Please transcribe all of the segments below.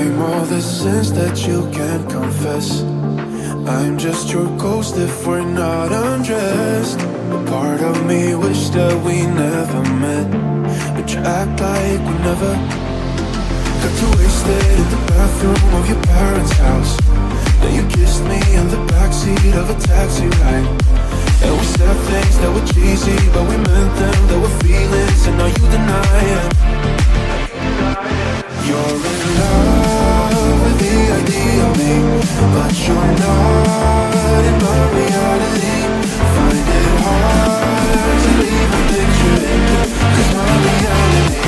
I'm all the sins that you can't confess. I'm just your ghost if we're not undressed. A part of me wish that we never met, but you act like we never. Got too wasted in the bathroom of your parents' house. Then you kissed me in the backseat of a taxi ride. And we said things that were cheesy, but we meant them. There were feelings, and now you deny it. You're in love with the idea of me, but you're not in my reality. Find it hard to leave me picturing, 'cause my reality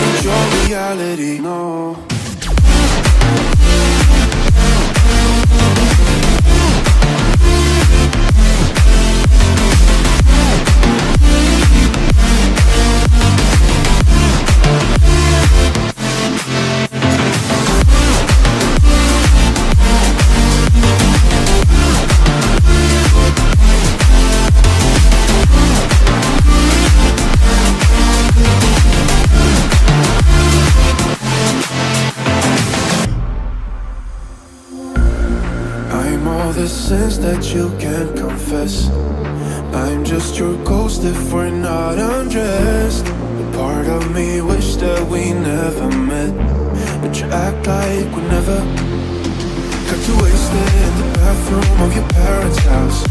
ain't your reality, no. The sins that you can't confess. I'm just your ghost if we're not undressed. A part of me wish that we never met, but you act like we never. Got too wasted in the bathroom of your parents' house.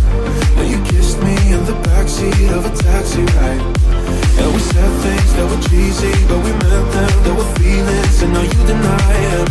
Then you kissed me in the backseat of a taxi ride. And we said things that were cheesy, but we meant them. There were feelings, and now you deny it.